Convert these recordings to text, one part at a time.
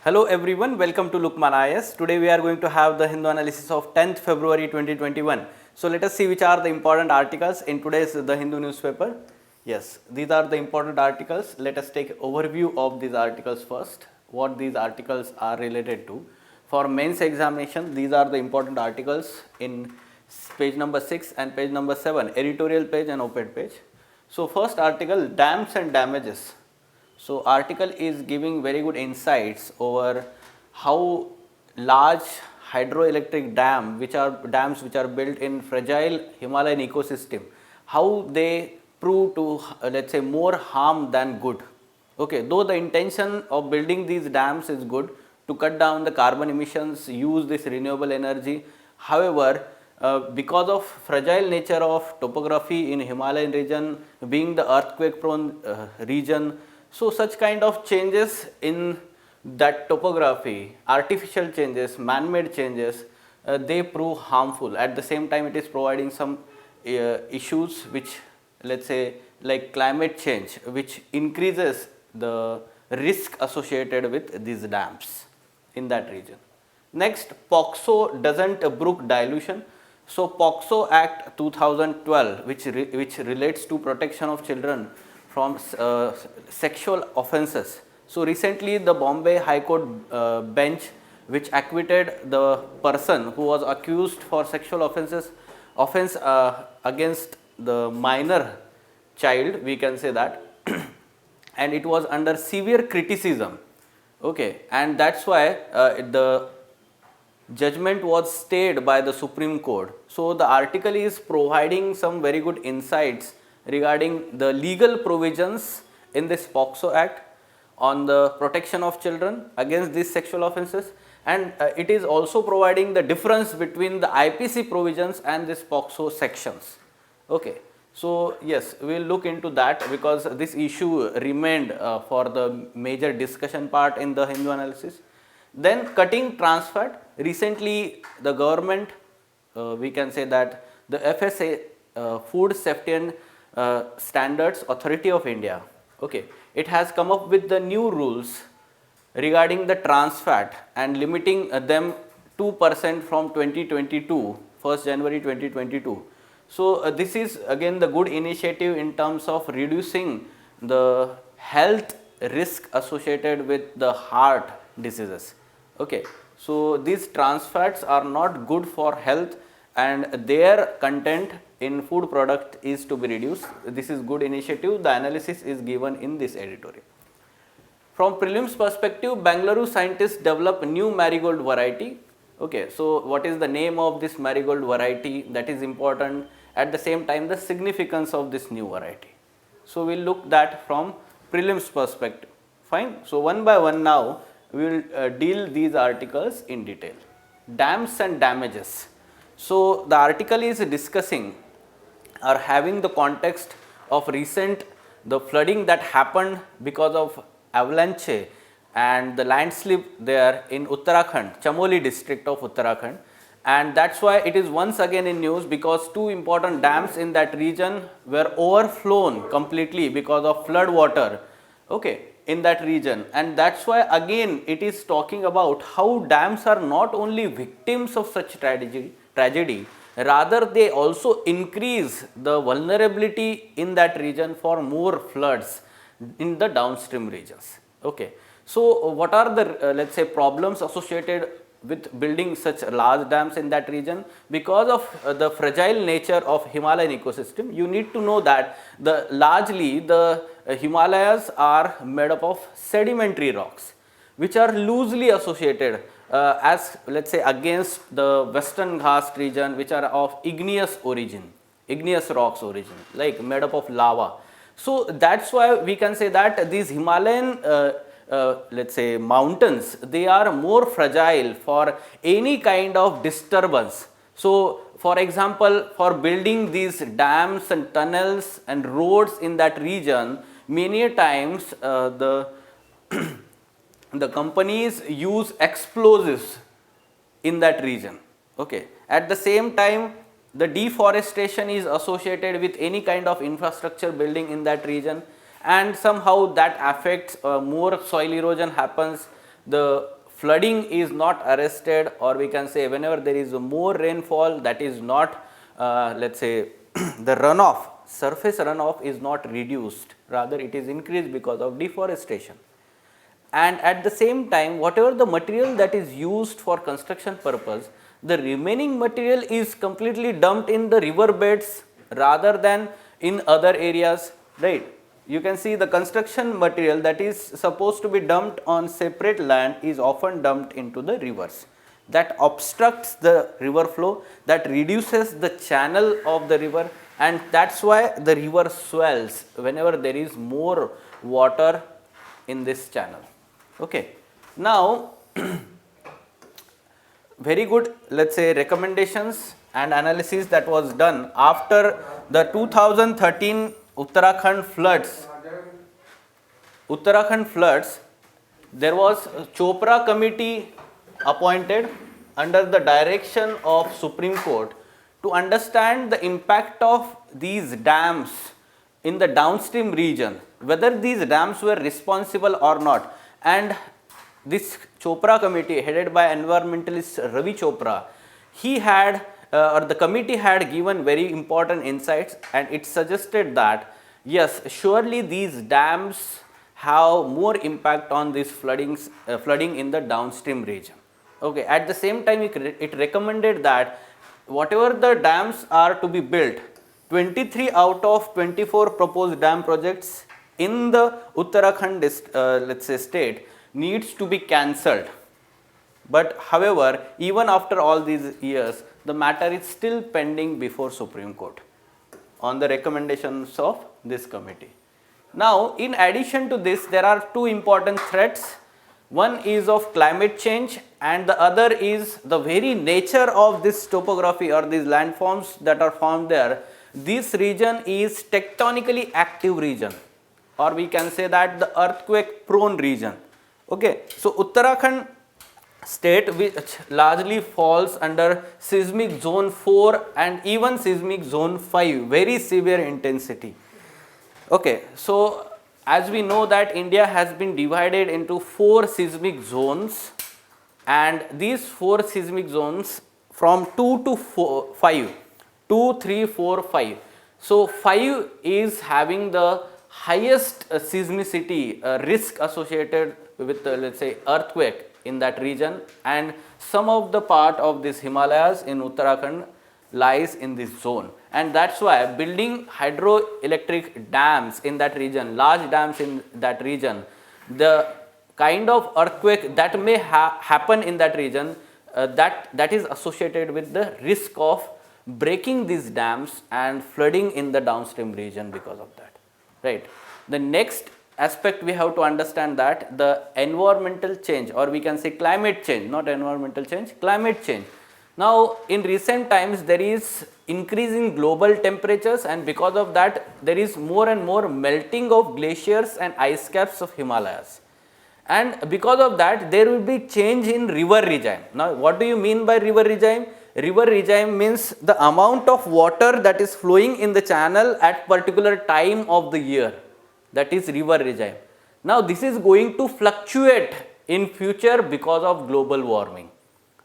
Hello everyone, welcome to Lukman IS. Today we are going to have the Hindu analysis of 10th February 2021. So let us see which are the important articles in today's The Hindu newspaper. Yes, these are the important articles. Let us take overview of these articles first, what these articles are related to. For mains examination, these are the important articles in page number 6 and page number 7, editorial page and op-ed page. So first article, dams and damages. So article is giving very good insights over how large hydroelectric dams which are built in fragile Himalayan ecosystem, how they prove to let's say more harm than good. Okay, though the intention of building these dams is good to cut down the carbon emissions, use this renewable energy. However, because of fragile nature of topography in Himalayan region, being the earthquake prone region, so such kind of changes in that topography, artificial changes, man-made changes, they prove harmful. At the same time, it is providing some issues which, let's say, like climate change, which increases the risk associated with these dams in that region. Next, POCSO doesn't brook dilution. So POCSO Act 2012, which relates to protection of children from sexual offences. So recently the Bombay High Court bench, which acquitted the person who was accused for sexual offence against the minor child, we can say that, and it was under severe criticism. Okay, and that's why the judgment was stayed by the Supreme Court. So the article is providing some very good insights regarding the legal provisions in this POCSO Act on the protection of children against these sexual offences, and it is also providing the difference between the IPC provisions and this POCSO sections. Okay. So yes, we will look into that because this issue remained for the major discussion part in the Hindu analysis. Then cutting trans fat. Recently the government, we can say that the FSA, Food Safety and Standards Authority of India, okay, it has come up with the new rules regarding the trans fat and limiting them 2% from 2022, 1st January 2022. So this is again the good initiative in terms of reducing the health risk associated with the heart diseases. Okay, so these trans fats are not good for health and their content in food product is to be reduced. This is good initiative. The analysis is given in this editorial. From prelims perspective, Bangalore scientists develop new marigold variety. Okay, so what is the name of this marigold variety? That is important. At the same time, the significance of this new variety. So we will look that from prelims perspective. Fine. So one by one now we will deal these articles in detail. Dams and damages. So the article is discussing or having the context of the flooding that happened because of avalanche and the landslip there in Uttarakhand, Chamoli district of Uttarakhand, and that's why it is once again in news because two important dams in that region were overflown completely because of flood water, okay, in that region, and that's why again it is talking about how dams are not only victims of such tragedy, rather they also increase the vulnerability in that region for more floods in the downstream regions. Okay. So what are the let's say problems associated with building such large dams in that region? Because of the fragile nature of Himalayan ecosystem, you need to know that largely the Himalayas are made up of sedimentary rocks which are loosely associated as let's say against the Western Ghats region, which are of igneous rocks origin, like made up of lava. So that's why we can say that these Himalayan let's say mountains, they are more fragile for any kind of disturbance. So for example, for building these dams and tunnels and roads in that region, many times the companies use explosives in that region. Okay. At the same time, the deforestation is associated with any kind of infrastructure building in that region, and somehow that affects more soil erosion happens, the flooding is not arrested, or we can say whenever there is more rainfall, that is not let's say the runoff, surface runoff is not reduced, rather it is increased because of deforestation. And at the same time, whatever the material that is used for construction purpose, the remaining material is completely dumped in the river beds rather than in other areas, right. You can see the construction material that is supposed to be dumped on separate land is often dumped into the rivers. That obstructs the river flow, that reduces the channel of the river, and that is why the river swells whenever there is more water in this channel. Okay. Now, very good, let us say, recommendations and analysis that was done after the 2013 Uttarakhand floods. There was a Chopra committee appointed under the direction of Supreme Court to understand the impact of these dams in the downstream region, whether these dams were responsible or not. And this Chopra committee, headed by environmentalist Ravi Chopra, he had the committee had given very important insights, and it suggested that yes, surely these dams have more impact on this flooding in the downstream region. Okay. At the same time, it recommended that whatever the dams are to be built, 23 out of 24 proposed dam projects in the Uttarakhand let us say state needs to be cancelled. But however, even after all these years, the matter is still pending before Supreme Court on the recommendations of this committee. Now, in addition to this, there are two important threats. One is of climate change, and the other is the very nature of this topography or these landforms that are found there. This region is tectonically active region, or we can say that the earthquake prone region. Okay. So, Uttarakhand state, which largely falls under seismic zone 4 and even seismic zone 5, very severe intensity. Okay. So, as we know that India has been divided into 4 seismic zones, and these 4 seismic zones from 2 to 5, 2, 3, 4, 5. So, 5 is having the highest seismicity risk associated with let us say earthquake in that region, and some of the part of this Himalayas in Uttarakhand lies in this zone. And that is why building hydroelectric dams in that region, large dams in that region, the kind of earthquake that may happen in that region, that is associated with the risk of breaking these dams and flooding in the downstream region because of that, right. The next aspect we have to understand that the environmental change, or we can say climate change, not environmental change, climate change. Now, in recent times there is increasing global temperatures, and because of that there is more and more melting of glaciers and ice caps of Himalayas, and because of that there will be change in river regime. Now, what do you mean by river regime? River regime means the amount of water that is flowing in the channel at particular time of the year, that is river regime. Now, this is going to fluctuate in future because of global warming.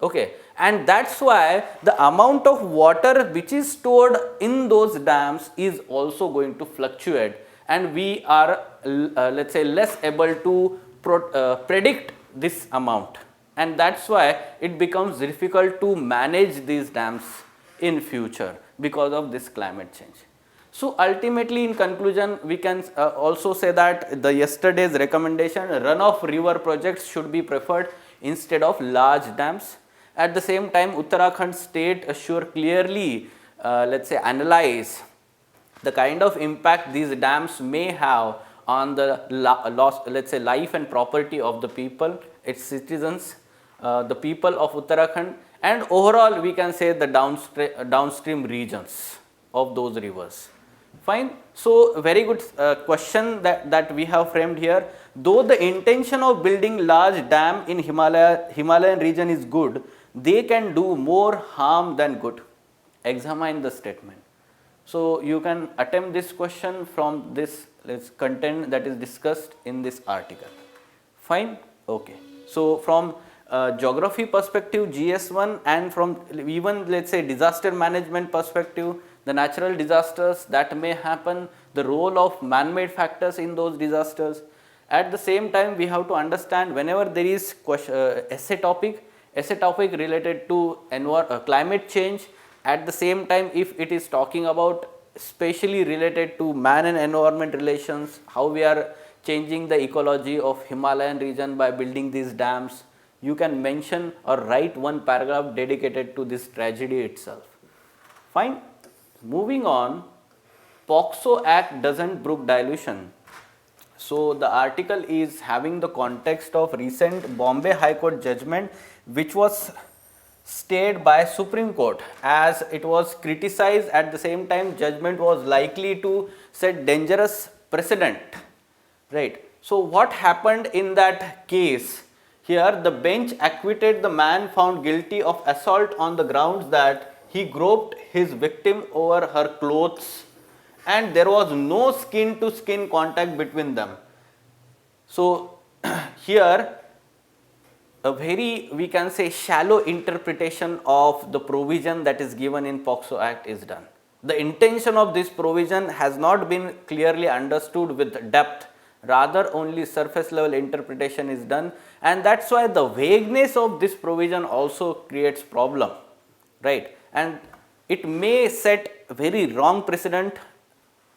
Okay. And that is why the amount of water which is stored in those dams is also going to fluctuate, and we are let us say less able to predict this amount, and that is why it becomes difficult to manage these dams in future because of this climate change. So, ultimately in conclusion, we can also say that the yesterday's recommendation, runoff river projects should be preferred instead of large dams. At the same time, Uttarakhand state should clearly let us say analyze the kind of impact these dams may have on the let us say life and property of the people, its citizens, the people of Uttarakhand, and overall we can say the downstream regions of those rivers. Fine. So, very good question that we have framed here. Though the intention of building large dam in Himalayan region is good, they can do more harm than good. Examine the statement. So, you can attempt this question from this content that is discussed in this article. Fine. Okay. So from geography perspective, GS1, and from even let's say disaster management perspective, the natural disasters that may happen, the role of man-made factors in those disasters. At the same time, we have to understand whenever there is essay topic related to climate change. At the same time, if it is talking about especially related to man and environment relations, how we are changing the ecology of Himalayan region by building these dams, you can mention or write one paragraph dedicated to this tragedy itself. Fine. Moving on, POCSO Act doesn't brook dilution. So the article is having the context of recent Bombay High Court judgment, which was stayed by Supreme Court, as it was criticized. At the same time, judgment was likely to set dangerous precedent, right? So what happened in that case? Here the bench acquitted the man found guilty of assault on the grounds that he groped his victim over her clothes and there was no skin to skin contact between them. So here a very, we can say, shallow interpretation of the provision that is given in POCSO Act is done. The intention of this provision has not been clearly understood with depth, rather only surface level interpretation is done, and that's why the vagueness of this provision also creates problem, right? And it may set very wrong precedent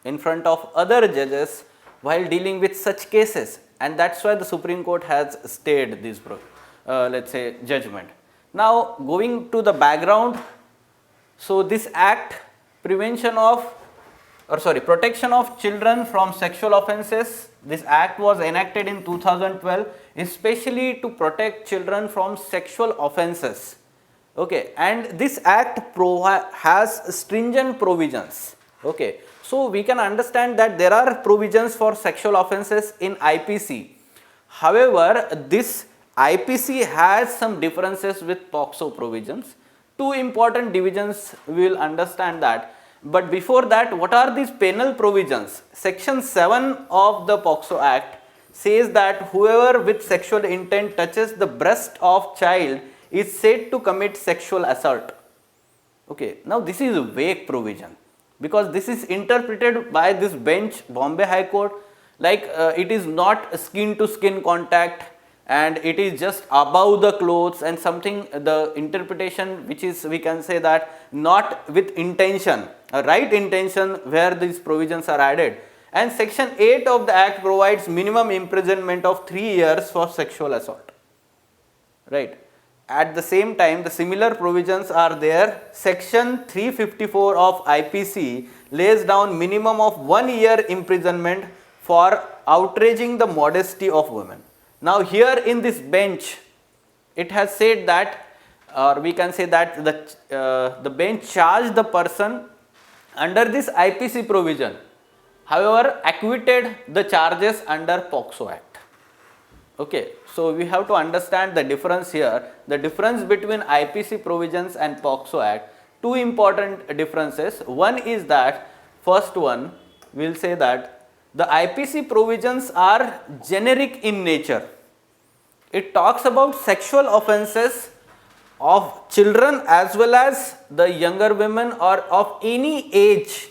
in front of other judges while dealing with such cases, and that's why the Supreme Court has stayed this let's say judgment. Now going to the background, so this act protection of children from sexual offences, this act was enacted in 2012 especially to protect children from sexual offences, okay, and this act has stringent provisions, okay. So we can understand that there are provisions for sexual offences in IPC. However, this IPC has some differences with POCSO provisions. Two important divisions, we will understand that. But before that, what are these penal provisions? Section 7 of the POCSO Act says that whoever with sexual intent touches the breast of child is said to commit sexual assault. Okay, now this is a vague provision because this is interpreted by this bench, Bombay High Court, like it is not skin to skin contact and it is just above the clothes and something, the interpretation which is, we can say that not with intention, a right intention where these provisions are added. And section 8 of the act provides minimum imprisonment of 3 years for sexual assault, right. At the same time, the similar provisions are there. Section 354 of IPC lays down minimum of 1 year imprisonment for outraging the modesty of women. Now here in this bench, it has said that, or we can say that the bench charged the person under this IPC provision, however acquitted the charges under POCSO Act. Okay, so we have to understand the difference here, the difference between IPC provisions and POCSO Act. Two important differences. One is that, first one, we will say that the IPC provisions are generic in nature. It talks about sexual offences of children as well as the younger women or of any age.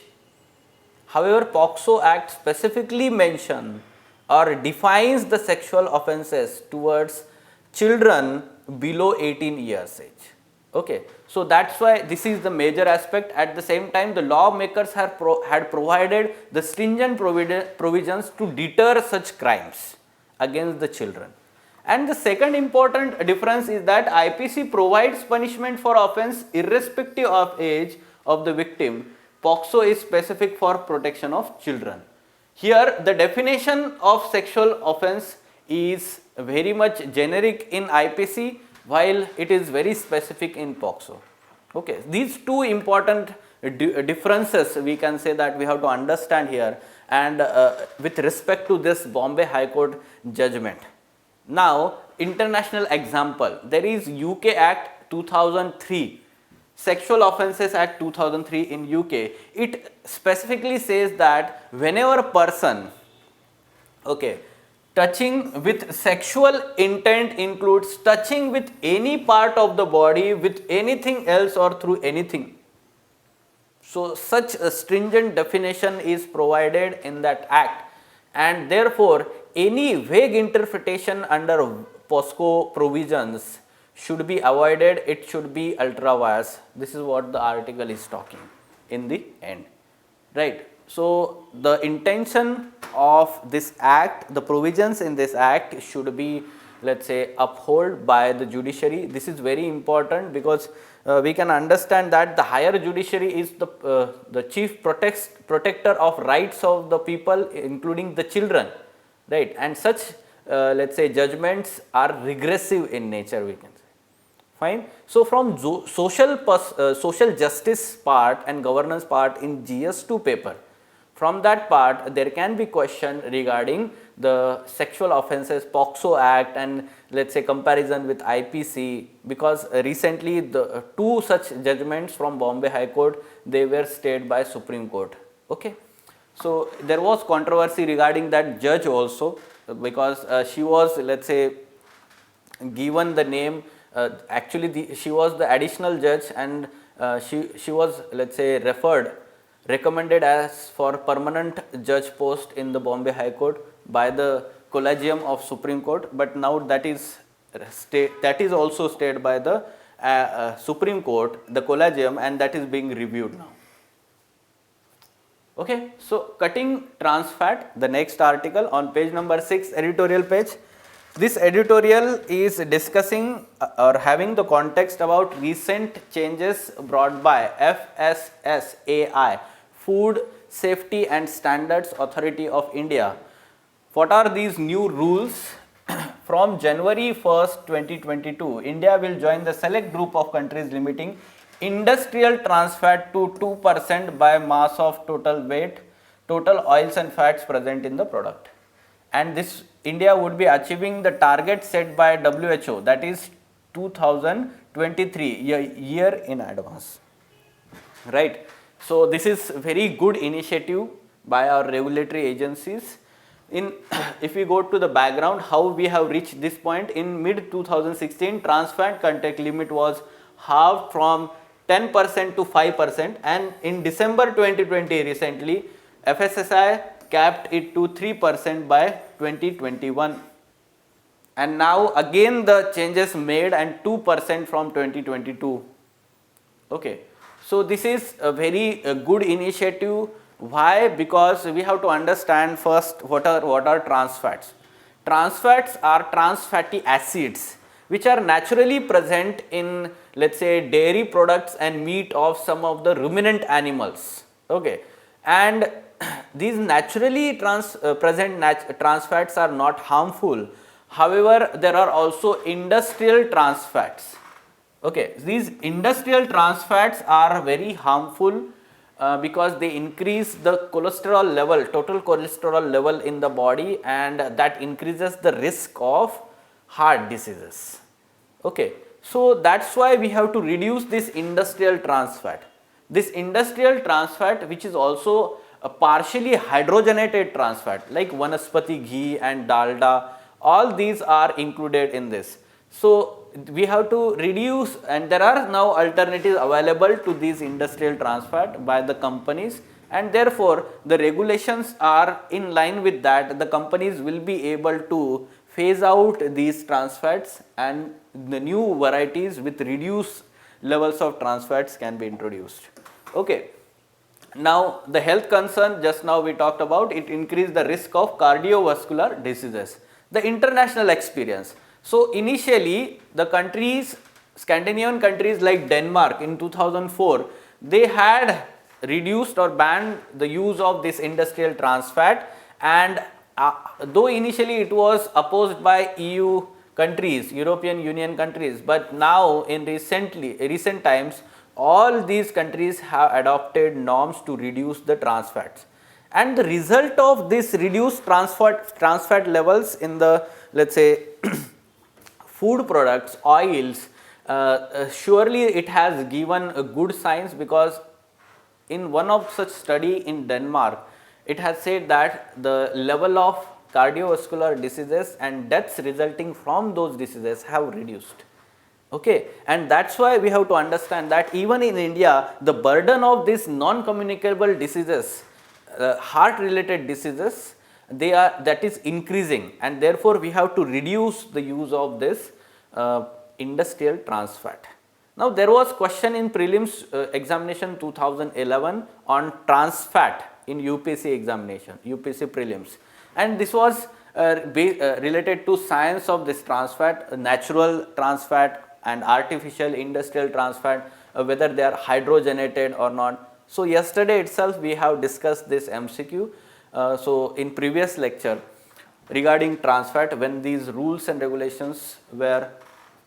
However, POCSO Act specifically mentions or defines the sexual offences towards children below 18 years age. Okay, so that's why this is the major aspect. At the same time, the lawmakers had provided the stringent provisions to deter such crimes against the children. And the second important difference is that IPC provides punishment for offence irrespective of age of the victim. POCSO is specific for protection of children. Here the definition of sexual offence is very much generic in IPC while it is very specific in POCSO. Okay, these two important differences we can say that we have to understand here, and with respect to this Bombay High Court judgment. Now international example, there is UK Act 2003, Sexual Offences Act 2003 in UK. It specifically says that whenever a person, okay, touching with sexual intent includes touching with any part of the body, with anything else or through anything. So, such a stringent definition is provided in that act, and therefore, any vague interpretation under POSCO provisions should be avoided, it should be ultra vires. This is what the article is talking in the end, right. So, the intention of this act, the provisions in this act should be, let us say, upheld by the judiciary. This is very important because we can understand that the higher judiciary is the chief protector of rights of the people, including the children, right, and such let us say judgments are regressive in nature, we can say. Fine. So, from social justice part and governance part in GS2 paper, from that part there can be question regarding the sexual offences POXO Act and let us say comparison with IPC, because recently the two such judgments from Bombay High Court, they were stayed by Supreme Court. Okay. So, there was controversy regarding that judge also, because she was, let us say, given the name, actually she was the additional judge, and she was, let us say, recommended as for permanent judge post in the Bombay High Court by the Collegium of Supreme Court, but now that is also stayed by the Supreme Court, the Collegium, and that is being reviewed now. Okay. So, cutting trans fat, the next article on page number 6, editorial page. This editorial is discussing or having the context about recent changes brought by FSSAI, Food Safety and Standards Authority of India. What are these new rules? From January 1st, 2022, India will join the select group of countries limiting industrial trans fat to 2% by mass of total weight, total oils and fats present in the product. And this India would be achieving the target set by WHO, that is 2023, a year in advance, right. So, this is very good initiative by our regulatory agencies. If we go to the background, how we have reached this point, in mid 2016 trans fat content limit was halved from 10% to 5%, and in December 2020 recently FSSAI capped it to 3% by 2021, and now again the changes made and 2% from 2022. Okay. So, this is a very good initiative. Why? Because we have to understand first what are trans fats. Trans fats are trans fatty acids which are naturally present in, let us say, dairy products and meat of some of the ruminant animals. Okay. And these naturally present trans fats are not harmful. However, there are also industrial trans fats. Okay. These industrial trans fats are very harmful because they increase the cholesterol level, total cholesterol level in the body, and that increases the risk of heart diseases. Okay. So, that is why we have to reduce this industrial trans fat. This industrial trans fat, which is also a partially hydrogenated trans fat like vanaspati ghee and dalda, all these are included in this. So, we have to reduce, and there are now alternatives available to these industrial trans fat by the companies, and therefore, the regulations are in line with that. The companies will be able to phase out these trans fats, and the new varieties with reduced levels of trans fats can be introduced. Okay. Now, the health concern just now we talked about, it increased the risk of cardiovascular diseases. The international experience. So, initially the countries, Scandinavian countries like Denmark in 2004, they had reduced or banned the use of this industrial trans fat, and though initially it was opposed by EU countries, European Union countries, but now in recent times all these countries have adopted norms to reduce the trans fats. And the result of this reduced trans fat levels in the, let us say, food products, oils, surely it has given a good signs, because in one of such study in Denmark, it has said that the level of cardiovascular diseases and deaths resulting from those diseases have reduced. Okay, and that's why we have to understand that even in India, the burden of these non-communicable diseases, heart related diseases, that is increasing, and therefore we have to reduce the use of this industrial trans fat. Now there was question in prelims examination 2011 on trans fat in UPSC examination, UPSC prelims, and this was related to science of this trans fat, natural trans fat and artificial industrial trans fat, whether they are hydrogenated or not. So yesterday itself we have discussed this MCQ. So in previous lecture regarding trans fat, when these rules and regulations were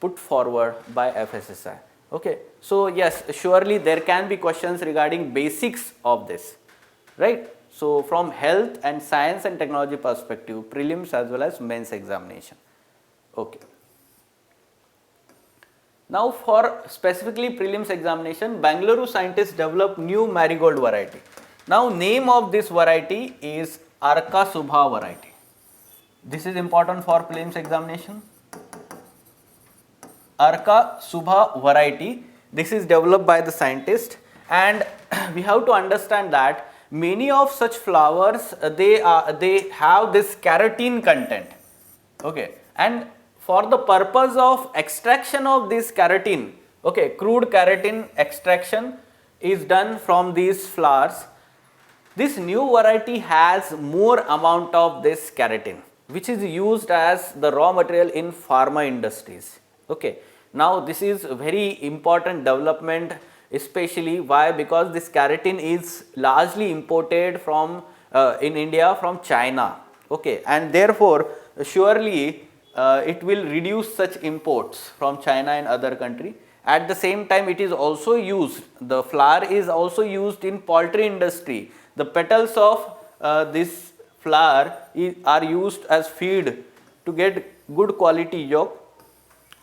put forward by FSSAI. Okay, so yes, surely there can be questions regarding basics of this, right? So from health and science and technology perspective, prelims as well as mains examination. Okay. Now for specifically prelims examination, Bangalore scientists developed new marigold variety. Now name of this variety is Arka Subha variety. This is important for prelims examination. Arka Subha variety, this is developed by the scientist, and we have to understand that many of such flowers they have this carotene content. Okay, and for the purpose of extraction of this carotene, okay, crude carotene extraction is done from these flowers. This new variety has more amount of this carotene, which is used as the raw material in pharma industries. Okay, now this is very important development, especially why? Because this carotene is largely imported from in India from China. Okay, and therefore surely it will reduce such imports from China and other country. At the same time, it is also used, the flower is also used in poultry industry. The petals of this flower are used as feed to get good quality yolk,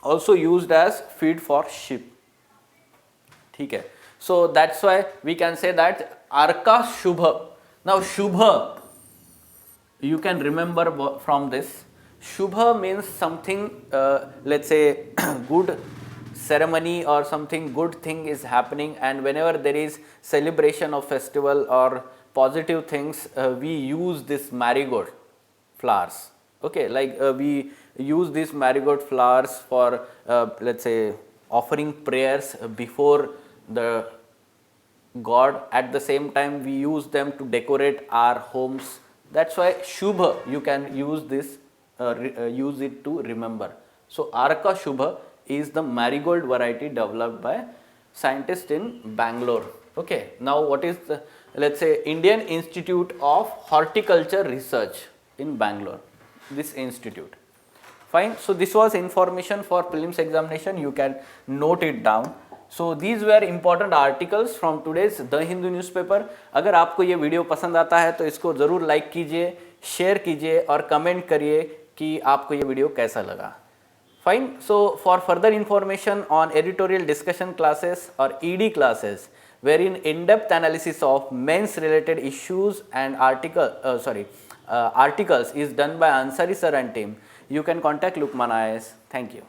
also used as feed for sheep. Okay. So that's why we can say that Arka Shubha. Now Shubha, you can remember from this. Shubha means something, let's say good ceremony or something good thing is happening, and whenever there is celebration of festival or positive things, we use this marigold flowers. Okay, like we use these marigold flowers for let's say offering prayers before the God. At the same time, we use them to decorate our homes. That's why Shubha, you can use this, use it to remember. So Arka Shubha is the marigold variety developed by scientists in Bangalore. Okay, now what is the, let's say, Indian Institute of Horticulture Research in Bangalore, this institute. Fine. So this was information for prelims examination, you can note it down. So these were important articles from today's The Hindu newspaper. अगर आपको ये video पसंद आता है तो इसको ज़रूर like कीजिए, शेयर कीजिए और कमेंट करिए कि आपको ये वीडियो कैसा लगा. Fine. So for further information on editorial discussion classes or ED classes, wherein in-depth analysis of mains related issues and articles is done by Ansari sir and team, you can contact Lukman IAS. Thank you.